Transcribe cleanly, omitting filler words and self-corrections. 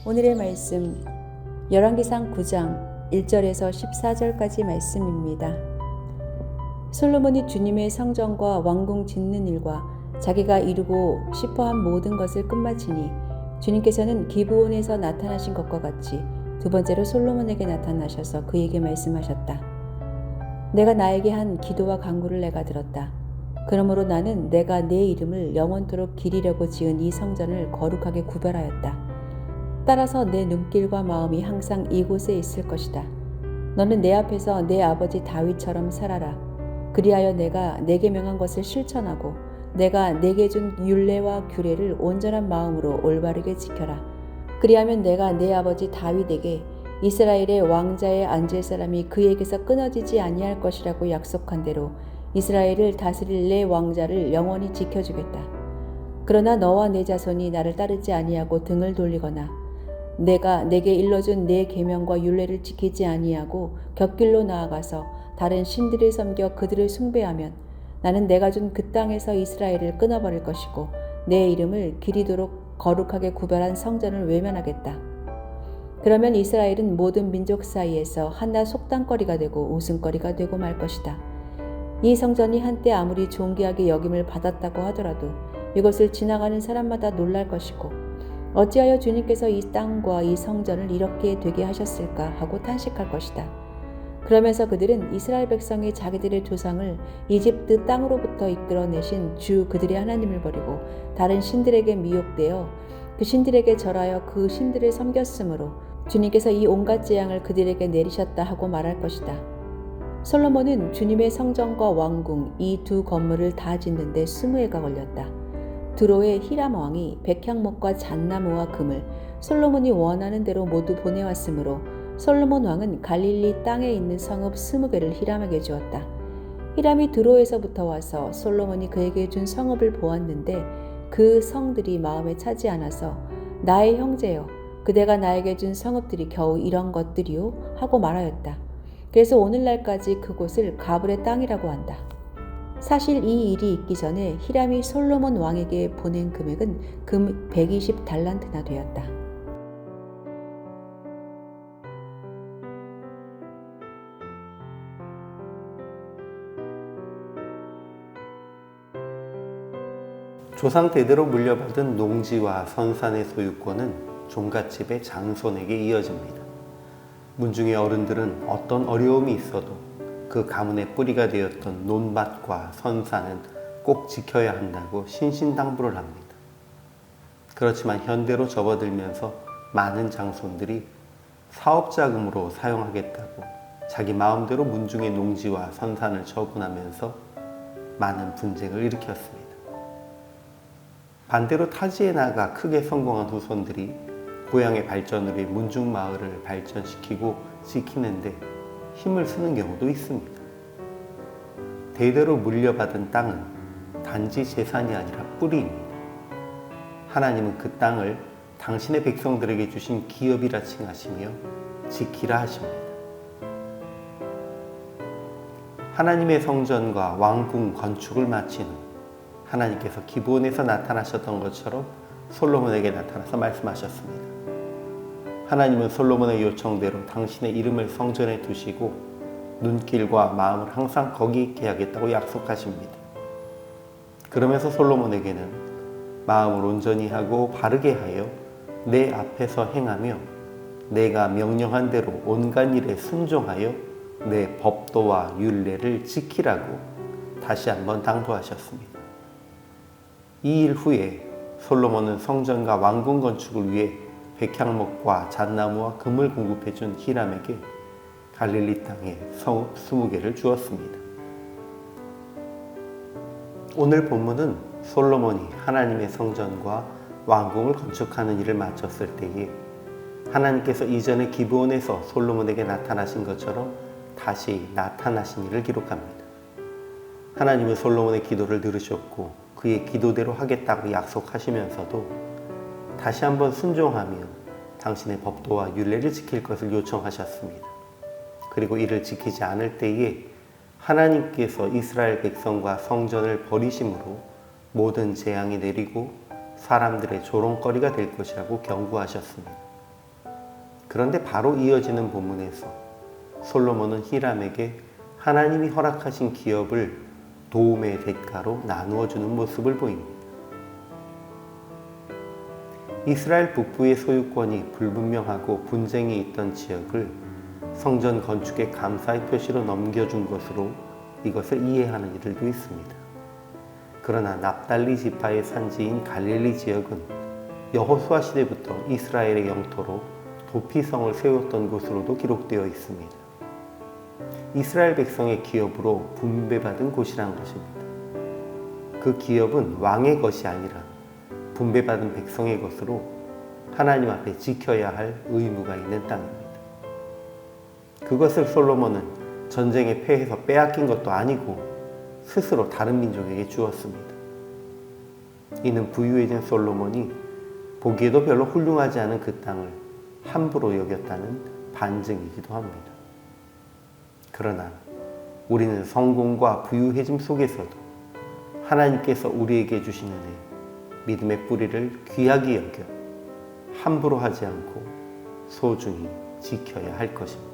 오늘의 말씀 열왕기상 9장 1절에서 14절까지 말씀입니다. 솔로몬이 주님의 성전과 왕궁 짓는 일과 자기가 이루고 싶어한 모든 것을 끝마치니 주님께서는 기브온에서 나타나신 것과 같이 두 번째로 솔로몬에게 나타나셔서 그에게 말씀하셨다. 내가 나에게 한 기도와 간구를 내가 들었다. 그러므로 나는 내가 내 이름을 영원토록 기리려고 지은 이 성전을 거룩하게 구별하였다. 따라서 내 눈길과 마음이 항상 이곳에 있을 것이다. 너는 내 앞에서 내 아버지 다윗처럼 살아라. 그리하여 내가 내게 명한 것을 실천하고 내가 내게 준 율례와 규례를 온전한 마음으로 올바르게 지켜라. 그리하면 내가 내 아버지 다윗에게 이스라엘의 왕자에 앉을 사람이 그에게서 끊어지지 아니할 것이라고 약속한 대로 이스라엘을 다스릴 내 왕자를 영원히 지켜주겠다. 그러나 너와 내 자손이 나를 따르지 아니하고 등을 돌리거나 내가 내게 일러준 내 계명과 율례를 지키지 아니하고 곁길로 나아가서 다른 신들을 섬겨 그들을 숭배하면 나는 내가 준 그 땅에서 이스라엘을 끊어버릴 것이고 내 이름을 기리도록 거룩하게 구별한 성전을 외면하겠다. 그러면 이스라엘은 모든 민족 사이에서 한낱 속담거리가 되고 웃음거리가 되고 말 것이다. 이 성전이 한때 아무리 존귀하게 여김을 받았다고 하더라도 이것을 지나가는 사람마다 놀랄 것이고 어찌하여 주님께서 이 땅과 이 성전을 이렇게 되게 하셨을까 하고 탄식할 것이다. 그러면서 그들은 이스라엘 백성이 자기들의 조상을 이집트 땅으로부터 이끌어내신 주 그들의 하나님을 버리고 다른 신들에게 미혹되어 그 신들에게 절하여 그 신들을 섬겼으므로 주님께서 이 온갖 재앙을 그들에게 내리셨다 하고 말할 것이다. 솔로몬은 주님의 성전과 왕궁 이 두 건물을 다 짓는데 20해가 걸렸다. 드로의 히람 왕이 백향목과 잣나무와 금을 솔로몬이 원하는 대로 모두 보내왔으므로 솔로몬 왕은 갈릴리 땅에 있는 성읍 20개를 히람에게 주었다. 히람이 드로에서부터 와서 솔로몬이 그에게 준 성읍을 보았는데 그 성들이 마음에 차지 않아서 나의 형제여 그대가 나에게 준 성읍들이 겨우 이런 것들이요 하고 말하였다. 그래서 오늘날까지 그곳을 가브의 땅이라고 한다. 사실 이 일이 있기 전에 히람이 솔로몬 왕에게 보낸 금액은 금 120달란트나 되었다. 조상 대대로 물려받은 농지와 선산의 소유권은 종갓집의 장손에게 이어집니다. 문중의 어른들은 어떤 어려움이 있어도 그 가문의 뿌리가 되었던 논밭과 선산은 꼭 지켜야 한다고 신신당부를 합니다. 그렇지만 현대로 접어들면서 많은 장손들이 사업자금으로 사용하겠다고 자기 마음대로 문중의 농지와 선산을 처분하면서 많은 분쟁을 일으켰습니다. 반대로 타지에 나가 크게 성공한 후손들이 고향의 발전을 위해 문중 마을을 발전시키고 지키는데 힘을 쓰는 경우도 있습니다. 대대로 물려받은 땅은 단지 재산이 아니라 뿌리입니다. 하나님은 그 땅을 당신의 백성들에게 주신 기업이라 칭하시며 지키라 하십니다. 하나님의 성전과 왕궁 건축을 마친 후 하나님께서 기브온에서 나타나셨던 것처럼 솔로몬에게 나타나서 말씀하셨습니다. 하나님은 솔로몬의 요청대로 당신의 이름을 성전에 두시고 눈길과 마음을 항상 거기 있게 하겠다고 약속하십니다. 그러면서 솔로몬에게는 마음을 온전히 하고 바르게 하여 내 앞에서 행하며 내가 명령한 대로 온갖 일에 순종하여 내 법도와 율례를 지키라고 다시 한번 당부하셨습니다. 이 일 후에 솔로몬은 성전과 왕궁 건축을 위해 백향목과 잣나무와 금을 공급해준 히람에게 갈릴리 땅에 성읍 20개를 주었습니다. 오늘 본문은 솔로몬이 하나님의 성전과 왕궁을 건축하는 일을 마쳤을 때에 하나님께서 이전에 기브온에서 솔로몬에게 나타나신 것처럼 다시 나타나신 일을 기록합니다. 하나님은 솔로몬의 기도를 들으셨고 그의 기도대로 하겠다고 약속하시면서도 다시 한번 순종하며 당신의 법도와 율례를 지킬 것을 요청하셨습니다. 그리고 이를 지키지 않을 때에 하나님께서 이스라엘 백성과 성전을 버리심으로 모든 재앙이 내리고 사람들의 조롱거리가 될 것이라고 경고하셨습니다. 그런데 바로 이어지는 본문에서 솔로몬은 히람에게 하나님이 허락하신 기업을 도움의 대가로 나누어 주는 모습을 보입니다. 이스라엘 북부의 소유권이 불분명하고 분쟁이 있던 지역을 성전 건축의 감사의 표시로 넘겨준 것으로 이것을 이해하는 이들도 있습니다. 그러나 납달리 지파의 산지인 갈릴리 지역은 여호수아 시대부터 이스라엘의 영토로 도피성을 세웠던 곳으로도 기록되어 있습니다. 이스라엘 백성의 기업으로 분배받은 곳이란 것입니다. 그 기업은 왕의 것이 아니라 분배받은 백성의 것으로 하나님 앞에 지켜야 할 의무가 있는 땅입니다. 그것을 솔로몬은 전쟁에 패해서 빼앗긴 것도 아니고 스스로 다른 민족에게 주었습니다. 이는 부유해진 솔로몬이 보기에도 별로 훌륭하지 않은 그 땅을 함부로 여겼다는 반증이기도 합니다. 그러나 우리는 성공과 부유해짐 속에서도 하나님께서 우리에게 주신 은혜, 믿음의 뿌리를 귀하게 여겨 함부로 하지 않고 소중히 지켜야 할 것입니다.